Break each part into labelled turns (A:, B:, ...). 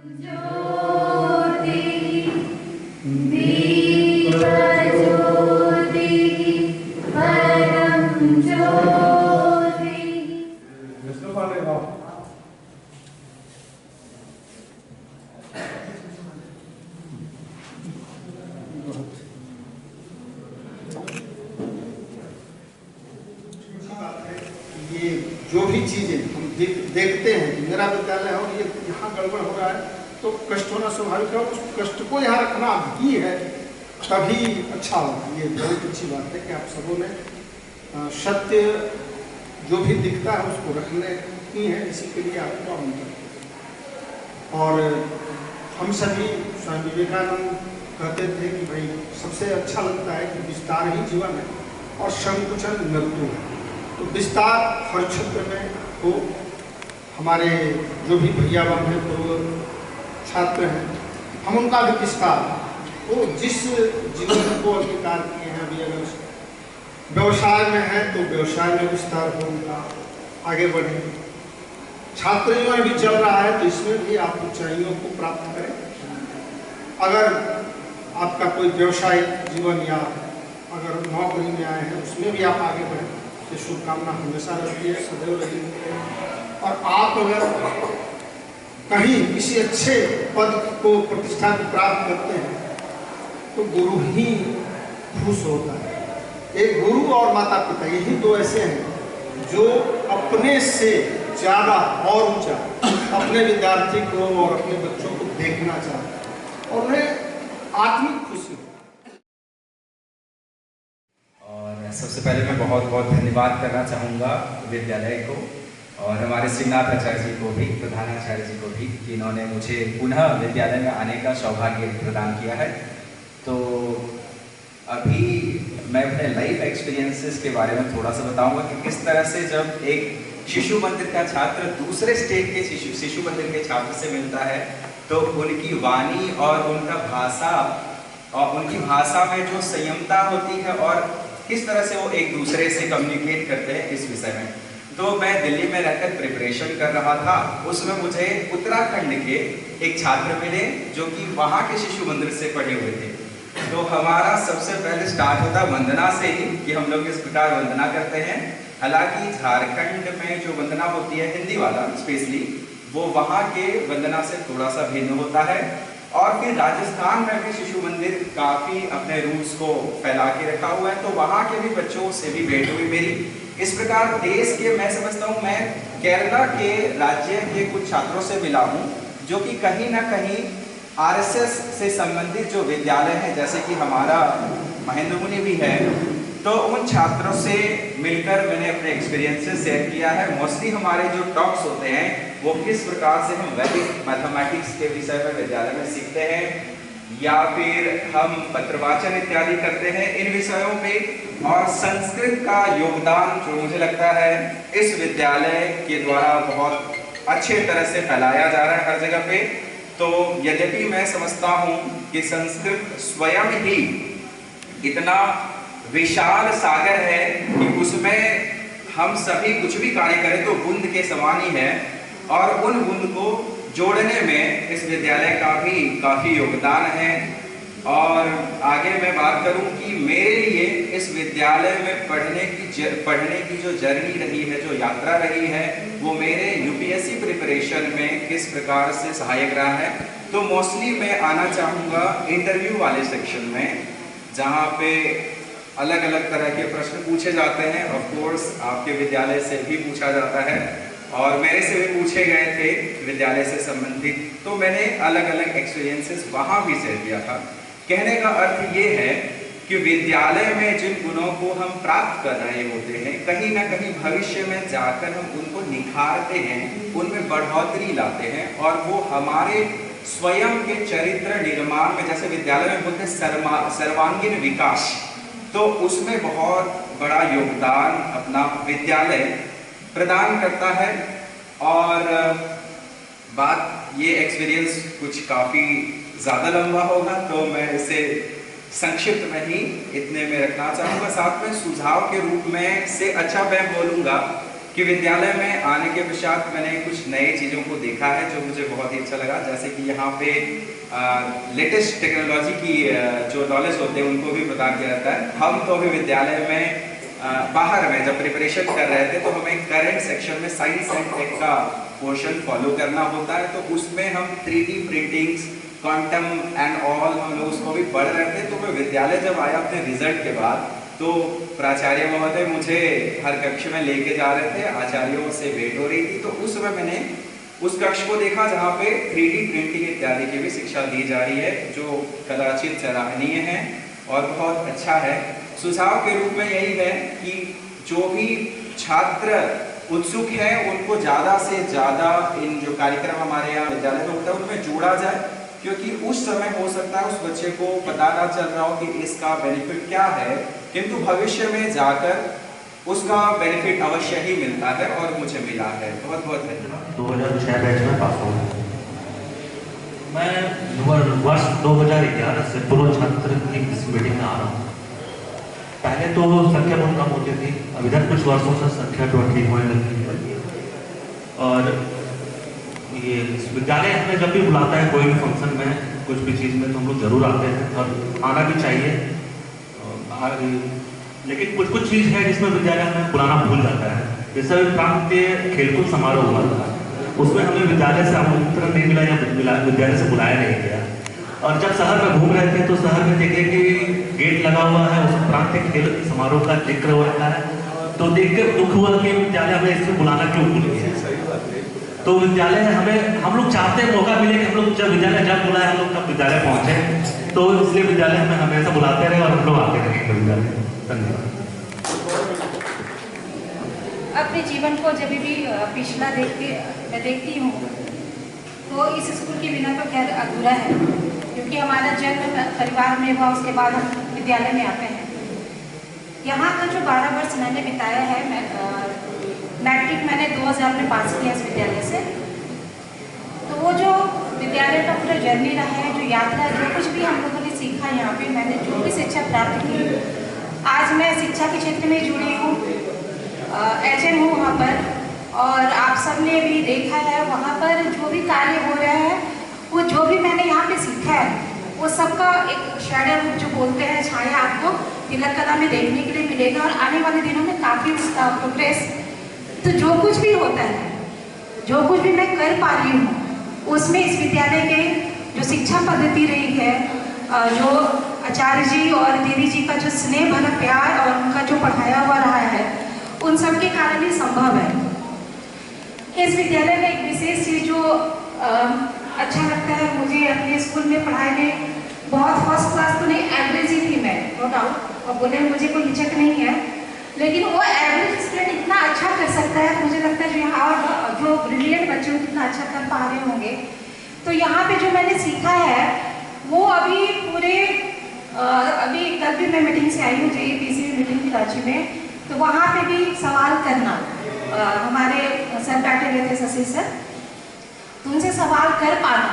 A: ये जो भी चीजें हम देखते हैं कि मेरा विद्यालय हो, ये यहाँ गड़बड़ हो रहा है तो कष्ट होना स्वाभाविक है। उस कष्ट को यहाँ रखना भी है, तभी अच्छा होगा। ये बहुत अच्छी बात है कि आप सबों ने सत्य जो भी दिखता है उसको रखने की है, इसी के लिए आपको आमंत्रण। और हम सभी स्वामी विवेकानंद कहते थे कि भाई सबसे अच्छा लगता है कि विस्तार ही जीवन है और संकुचन मृत्यु है। तो विस्तार हर क्षेत्र में हो। हमारे जो भी भैया बहन हैं, पूर्व छात्र हैं, हम उनका भी विस्तार वो जिस जीवन को अंगीकार किए हैं, अभी अगर व्यवसाय में है तो व्यवसाय में विस्तार हो, उनका आगे बढ़े। छात्र जीवन भी चल रहा है तो इसमें भी आप ऊंचाइयों को प्राप्त करें। अगर आपका कोई व्यवसायिक जीवन या अगर नौकरी में आए हैं उसमें भी आप आगे बढ़ें, तो शुभकामना हमेशा रहती है, सदैव रहेगी। और आप अगर कहीं किसी अच्छे पद को प्रतिष्ठा को प्राप्त करते हैं तो गुरु ही खुश होता है। एक गुरु और माता पिता यही दो ऐसे हैं जो अपने से ज़्यादा और ऊंचा अपने विद्यार्थी को और अपने बच्चों को देखना चाहते हैं और उन्हें आत्मिक खुशी हो।
B: और सबसे पहले मैं बहुत बहुत धन्यवाद करना चाहूँगा विद्यालय को और हमारे श्रीनाथ आचार्य जी को भी, प्रधानाचार्य जी को भी, कि इन्होंने मुझे पुनः विद्यालय में आने का सौभाग्य प्रदान किया है। तो अभी मैं अपने लाइफ एक्सपीरियंसेस के बारे में थोड़ा सा बताऊंगा कि किस तरह से जब एक शिशु मंदिर का छात्र दूसरे स्टेट के शिशु मंदिर के छात्र से मिलता है तो उनकी वाणी और उनका भाषा और उनकी भाषा में जो संयमता होती है और किस तरह से वो एक दूसरे से कम्युनिकेट करते हैं, इस विषय में। तो मैं दिल्ली में रहकर प्रिपरेशन कर रहा था, उसमें मुझे उत्तराखंड के एक छात्र मिले जो कि वहाँ के शिशु मंदिर से पढ़े हुए थे। तो हमारा सबसे पहले स्टार्ट होता वंदना से ही कि हम लोग इस प्रकार वंदना करते हैं। हालांकि झारखंड में जो वंदना होती है हिंदी वाला स्पेशली, वो वहाँ के वंदना से थोड़ा सा भिन्न होता है। और फिर राजस्थान में भी शिशु मंदिर काफ़ी अपने रूट्स को फैला के रखा हुआ है, तो वहाँ के भी बच्चों से भी भेंट हुई मेरी। इस प्रकार देश के मैं समझता हूँ, मैं केरला के राज्य के कुछ छात्रों से मिला हूँ जो कि कहीं ना कहीं आरएसएस से संबंधित जो विद्यालय है, जैसे कि हमारा महेंद्र मुनि भी है, तो उन छात्रों से मिलकर मैंने अपने एक्सपीरियंसेस शेयर किया है। मोस्टली हमारे जो टॉक्स होते हैं वो किस प्रकार से हम वैदिक मैथमेटिक्स के विषय में विद्यालय में सीखते हैं या फिर हम पत्रवाचन इत्यादि करते हैं इन विषयों पे, और संस्कृत का योगदान जो मुझे लगता है इस विद्यालय के द्वारा बहुत अच्छे तरह से फैलाया जा रहा है हर जगह पे। तो यद्यपि मैं समझता हूँ कि संस्कृत स्वयं ही इतना विशाल सागर है कि उसमें हम सभी कुछ भी कार्य करें तो बूंद के समान ही है, और उन बूंद को जोड़ने में इस विद्यालय का भी काफ़ी योगदान है। और आगे मैं बात करूं कि मेरे लिए इस विद्यालय में पढ़ने की जो जर्नी रही है, जो यात्रा रही है, वो मेरे यूपीएससी प्रिपरेशन में किस प्रकार से सहायक रहा है। तो मोस्टली मैं आना चाहूँगा इंटरव्यू वाले सेक्शन में, जहाँ पे अलग अलग तरह के प्रश्न पूछे जाते हैं। ऑफ कोर्स आपके विद्यालय से भी पूछा जाता है और मेरे से भी पूछे गए थे विद्यालय से संबंधित, तो मैंने अलग अलग एक्सपीरियंसेस वहाँ भी शेयर किया था। कहने का अर्थ ये है कि विद्यालय में जिन गुणों को हम प्राप्त कर रहे होते हैं, कहीं ना कहीं भविष्य में जाकर हम उनको निखारते हैं, उनमें बढ़ोतरी लाते हैं, और वो हमारे स्वयं के चरित्र निर्माण में, जैसे विद्यालय में बोलते हैं सर्वांगीण विकास, तो उसमें बहुत बड़ा योगदान अपना विद्यालय प्रदान करता है। और बात ये एक्सपीरियंस कुछ काफ़ी ज़्यादा लंबा होगा, तो मैं इसे संक्षिप्त में ही इतने में रखना चाहूँगा। साथ में सुझाव के रूप में से अच्छा मैं बोलूँगा कि विद्यालय में आने के पश्चात मैंने कुछ नए चीज़ों को देखा है जो मुझे बहुत ही अच्छा लगा। जैसे कि यहाँ पे लेटेस्ट टेक्नोलॉजी की जो नॉलेज होते हैं उनको भी प्रदान किया जाता है। हम तो अभी विद्यालय में बाहर में जब प्रिपरेशन कर रहे थे तो हमें करंट सेक्शन में साइंस एंड टेक का पोर्शन फॉलो करना होता है, तो उसमें हम 3D printings, quantum and all हम लोग उसको भी पढ़ रहे थे। तो मैं विद्यालय जब आया अपने रिजल्ट के बाद, तो प्राचार्य महोदय मुझे हर कक्ष में लेके जा रहे थे, आचार्यों से भेंट हो रही थी। तो उस समय मैंने उस कक्ष को देखा जहाँ पे 3D प्रिंटिंग इत्यादि की भी शिक्षा दी जा रही है, जो कदाचित सराहनीय है और बहुत अच्छा है। सुझाव के रूप में यही है कि जो भी छात्र उत्सुक है उनको ज़्यादा से ज़्यादा इन जो कार्यक्रम हमारे यहाँ विद्यालय में होता है उनमें जोड़ा जाए, क्योंकि उस समय हो सकता है उस बच्चे को पता ना चल रहा हो कि इसका बेनिफिट क्या है, किंतु भविष्य में जाकर उसका बेनिफिट अवश्य ही मिलता है और मुझे मिला है। बहुत बहुत धन्यवाद।
C: 2006 बैच में पास हुआ। मैं वर्ष 2011 से पूर्व छात्र की इस मीटिंग में आ रहा हूँ। पहले तो संख्या बहुत कम होती थी, अब इधर कुछ वर्षों से संख्या तो ठीक होने लगी है। और ये विद्यालय हमें जब भी बुलाता है कोई भी फंक्शन में, कुछ भी चीज़ में, तो हम लोग जरूर आते हैं और आना भी चाहिए। लेकिन कुछ कुछ चीज़ है जिसमें विद्यालय हमें बुलाना भूल जाता है। जैसे अभी प्रांतीय खेलकूद समारोह हुआ था, उसमें हमें विद्यालय से आमंत्रण नहीं मिला या विद्यालय से बुलाया नहीं गया। और जब शहर में घूम रहे थे तो शहर में देखे कि गेट लगा हुआ है, उस प्रांतीय खेल समारोह का जिक्र हो रहा है, तो देख के दुख हुआ कि विद्यालय हमें इसमें बुलाना क्यों भूल गया। तो विद्यालय हमें, हम लोग चाहते हैं मौका मिले कि हम लोग जब विद्यालय जब बुलाए हम लोग तब विद्यालय पहुंचे, तो इसलिए विद्यालय हमें हमेशा बुलाते रहे और हम लोग आते रहेंगे विद्यालय। धन्यवाद।
D: अपने जीवन को जब भी पिछला मैं देखती हूँ तो इस स्कूल के बिना तो खैर अधूरा है, क्योंकि हमारा जन्म परिवार में हुआ, उसके बाद हम विद्यालय में आते हैं। यहाँ का जो 12 वर्ष मैंने बिताया है, मैट्रिक मैंने 2000 में पास किया इस विद्यालय से। तो वो जो विद्यालय का पूरा जर्नी रहा है, जो यात्रा, जो कुछ भी हम लोगों ने सीखा यहाँ पे, मैंने जो भी शिक्षा प्राप्त की, आज मैं शिक्षा के क्षेत्र में जुड़ी हूँ, HM हूँ वहाँ पर। और आप सब ने भी देखा है वहाँ पर जो भी कार्य हो रहा है, वो जो भी मैंने यहाँ पे सीखा है, वो सबका एक शैडो रूप जो बोलते हैं, छाया आपको तिलक कला में देखने के लिए मिलेगा। और आने वाले दिनों में काफ़ी उसका प्रोग्रेस, तो जो कुछ भी होता है, जो कुछ भी मैं कर पा रही हूँ, उसमें इस विद्यालय के जो शिक्षा पद्धति रही है, जो आचार्य जी और दीदी जी का जो स्नेह भरा प्यार और उनका जो पढ़ाया हुआ रहा है, उन सब के कारण ही संभव है। इस विद्यालय में एक विशेष चीज़ जो अच्छा लगता है मुझे अपने स्कूल में पढ़ाई में, बहुत फर्स्ट क्लास तो नहीं, एवरेज ही थी मैं, नो डाउट, और बोले मुझे कोई हिचक नहीं है, लेकिन वो एवरेज स्टूडेंट इतना अच्छा कर सकता है, मुझे लगता है जो यहाँ और जो ब्रिलियंट बच्चे हैं कितना अच्छा कर पा रहे होंगे। तो यहाँ पे जो मैंने सीखा है वो अभी पूरे अभी कल भी मैं मीटिंग से आई हूँ, JEPC मीटिंग थी रांची में, तो वहाँ पे भी सवाल करना, हमारे सर बैठे हुए थे, शशि सर, तो उनसे सवाल कर पाना,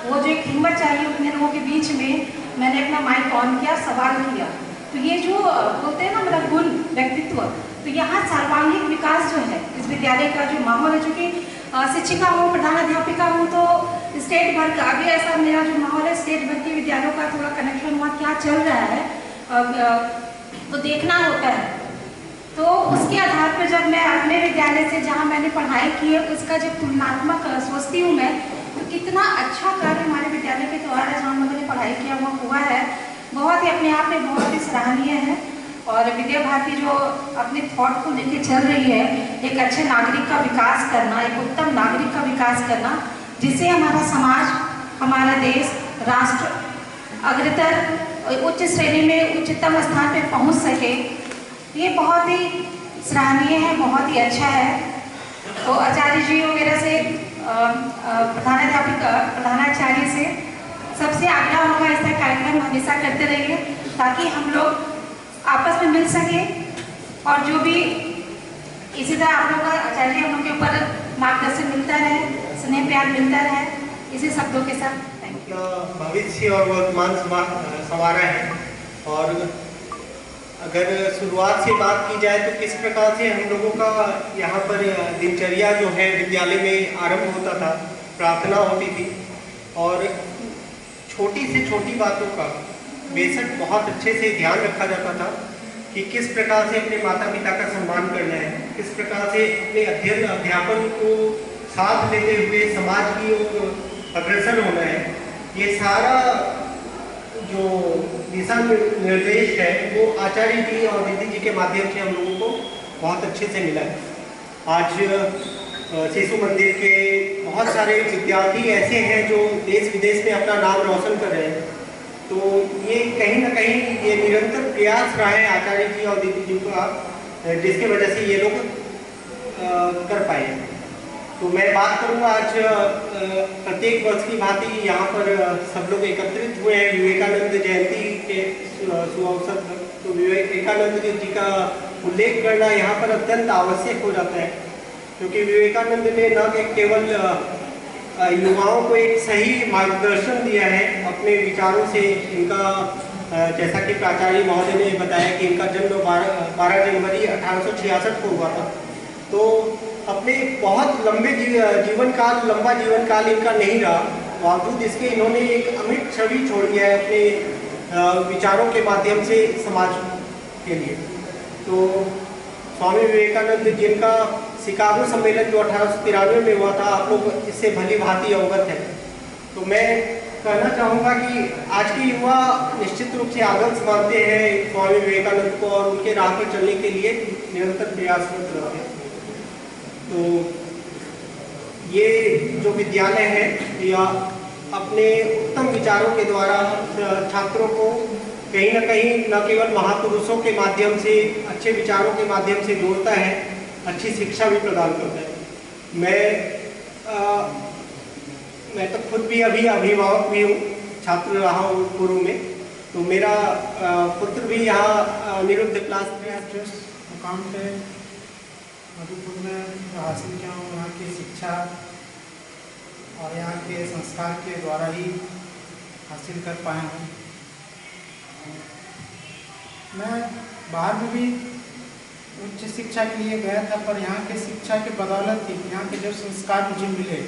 D: वो जो एक हिम्मत चाहिए उतने लोगों के बीच में, मैंने अपना माइक ऑन किया, सवाल किया। तो ये जो बोलते हैं ना मेरा गुण व्यक्तित्व, तो यहाँ सर्वांगीण विकास जो है इस विद्यालय का जो माहौल है, चूँकि शिक्षिका हूँ, प्रधानाध्यापिका हूँ, तो स्टेट भर का अभी ऐसा मेरा जो माहौल है, स्टेट भर के विद्यालयों का थोड़ा कनेक्शन हुआ, क्या चल रहा है तो देखना होता है। तो उसके आधार पर जब मैं अपने विद्यालय से जहाँ मैंने पढ़ाई की है उसका जब तुलनात्मक सोचती हूँ मैं, तो कितना अच्छा कार्य हमारे विद्यालय के द्वारा जहाँ हम लोगों ने पढ़ाई किया वो हुआ है, बहुत ही अपने आप में बहुत ही सराहनीय है। और विद्या भारती जो अपने थॉट को लेकर चल रही है, एक अच्छे नागरिक का विकास करना, एक उत्तम नागरिक का विकास करना, जिससे हमारा समाज, हमारा देश, राष्ट्र अग्रतर उच्च श्रेणी में उच्चतम स्थान पर पहुंच सके, ये बहुत ही सराहनीय है, बहुत ही अच्छा है। तो आचार्य जी वगैरह से, प्रधानाध्यापिका, प्रधानाचार्य से सबसे आग्रह होगा ऐसा कार्यक्रम हमेशा करते रहिए, ताकि हम लोग आपस में मिल सके, और जो भी इसी तरह आप लोग का आचार्य हम लोग के ऊपर मार्गदर्शन मिलता रहे, स्नेह प्यार मिलता रहे। इसी शब्दों के साथ थैंक यू।
E: भविष्य और वर्तमान संवारा है, और अगर शुरुआत से बात की जाए तो किस प्रकार से हम लोगों का यहाँ पर दिनचर्या जो है विद्यालय में आरंभ होता था, प्रार्थना होती थी और छोटी से छोटी बातों का बेशक बहुत अच्छे से ध्यान रखा जाता था कि किस प्रकार से अपने माता पिता का सम्मान करना है, किस प्रकार से अपने अध्ययन अध्यापन को साथ लेते हुए समाज की ओर अग्रसर होना है। ये सारा जो दिशा निर्देश है वो आचार्य जी और दीदी जी के माध्यम से हम लोगों को बहुत अच्छे से मिला है। आज शिशु मंदिर के बहुत सारे विद्यार्थी ऐसे हैं जो देश विदेश में अपना नाम रोशन कर रहे हैं, तो ये कहीं ना कहीं ये निरंतर प्रयास रहा है आचार्य जी और दीदी जी का, जिसकी वजह से ये लोग कर पाए। तो मैं बात करूँगा आज प्रत्येक वर्ष की भांति यहाँ पर सब लोग एकत्रित हुए हैं विवेकानंद जयंती के सुअवसर पर। तो विवेकानंद जी का उल्लेख करना यहाँ पर अत्यंत आवश्यक हो जाता है, क्योंकि विवेकानंद ने न केवल युवाओं को एक सही मार्गदर्शन दिया है अपने विचारों से। इनका जैसा कि प्राचार्य महोदय ने बताया कि इनका जन्म 12 जनवरी 1866 को हुआ था, तो अपने बहुत लंबा जीवन काल इनका नहीं रहा, बावजूद इसके इन्होंने एक अमिट छवि छोड़ी है अपने विचारों के माध्यम से समाज के लिए। तो स्वामी विवेकानंद जिनका शिकागो सम्मेलन जो 1893 में हुआ था, आप लोग इससे भली भांति अवगत है। तो मैं कहना चाहूँगा कि आज के युवा निश्चित रूप से आदर्श मानते हैं स्वामी विवेकानंद को और उनके राह पर चलने के लिए निरंतर प्रयासरत रहते हैं। तो ये जो विद्यालय है या अपने उत्तम विचारों के द्वारा छात्रों को कहीं ना कहीं न केवल महापुरुषों के माध्यम से, अच्छे विचारों के माध्यम से जोड़ता है, अच्छी शिक्षा भी प्रदान करता है। मैं तो खुद भी अभी अभिभावक भी हूँ, छात्र रहा हूँ पूर्व में। तो मेरा पुत्र भी यहाँ निरुद्ध क्लास
A: मुकाम पे मधुपुर में हासिल किया हूँ। यहाँ की शिक्षा और यहाँ के संस्कार के द्वारा ही हासिल कर पाया हूँ। मैं बाहर में भी उच्च शिक्षा के लिए गया था, पर यहाँ के शिक्षा के बदौलत ही, यहाँ के जो संस्कार मुझे मिले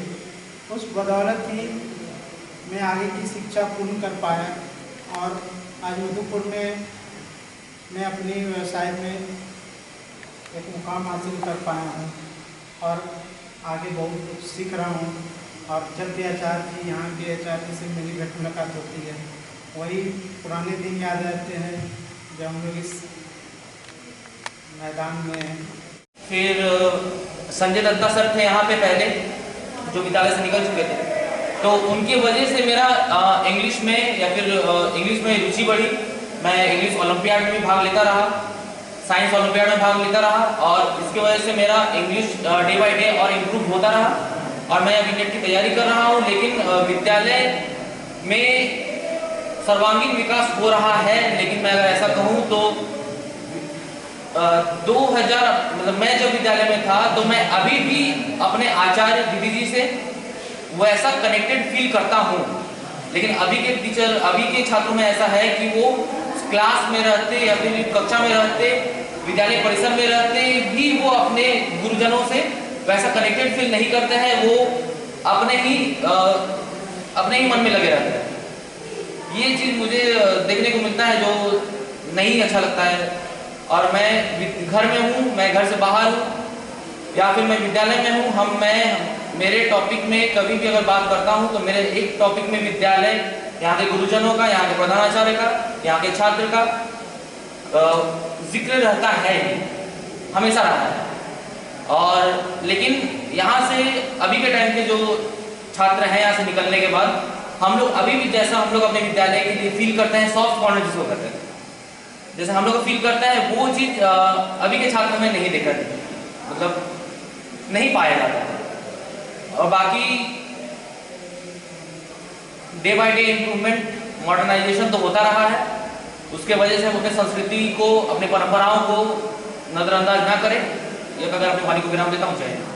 A: उस बदौलत ही मैं आगे की शिक्षा पूर्ण कर पाया और आज मधुपुर में मैं अपने व्यवसाय में एक मुकाम हासिल कर पाया हूँ और आगे बहुत कुछ सीख रहा हूँ। और जब भी आचार्य जी, यहाँ के आचार्य से मेरी भेंट मुलाकात होती है, वही पुराने दिन याद रहते हैं जब हम लोग इस मैदान में हैं।
F: फिर संजय दत्ता सर थे यहाँ पे पहले, जो विद्यालय से निकल चुके थे, तो उनकी वजह से मेरा इंग्लिश में या फिर इंग्लिश में रुचि बढ़ी। मैं इंग्लिश ओलंपियाड में भी भाग लेता रहा, साइंस ओलंपियाड में भाग लेता रहा और इसकी वजह से मेरा इंग्लिश डे बाय डे और इम्प्रूव होता रहा और मैं अभी नेट की तैयारी कर रहा हूँ। लेकिन विद्यालय में सर्वांगीण विकास हो रहा है, लेकिन मैं अगर ऐसा कहूँ तो 2000 मतलब मैं जब विद्यालय में था तो मैं अभी भी अपने आचार्य दीदी जी से वैसा कनेक्टेड फील करता हूँ। लेकिन अभी के टीचर, अभी के छात्रों में ऐसा है कि वो क्लास में रहते या फिर कक्षा में रहते, विद्यालय परिसर में रहते भी वो अपने गुरुजनों से वैसा कनेक्टेड फील नहीं करते हैं, वो अपने ही मन में लगे रहते हैं। ये चीज़ मुझे देखने को मिलता है जो नहीं अच्छा लगता है। और मैं घर में हूँ, मैं घर से बाहर हूँ या फिर मैं विद्यालय में हूँ, मेरे टॉपिक में कभी भी अगर बात करता हूँ तो मेरे एक टॉपिक में विद्यालय, यहाँ के गुरुजनों का, यहाँ के प्रधानाचार्य का, यहाँ के छात्र का जिक्र रहता है, हमेशा रहा है। और लेकिन यहाँ से अभी के टाइम के जो छात्र हैं, यहाँ से निकलने के बाद हम लोग अभी भी जैसा हम लोग अपने विद्यालय के लिए फील करते हैं, सॉफ्ट कॉर्नर जिसको कहते हैं, जैसे हम लोग फील करते हैं, वो चीज़ अभी के छात्रों में नहीं देखा, मतलब नहीं पाया जाता है। और बाकी day by day improvement, modernisation तो होता रहा है, उसके वजह से हम अपने संस्कृति को, अपने परंपराओं को नजरअंदाज ना करें। ये अगर अपने वाणी को विराम देता हूँ, जय हिंद।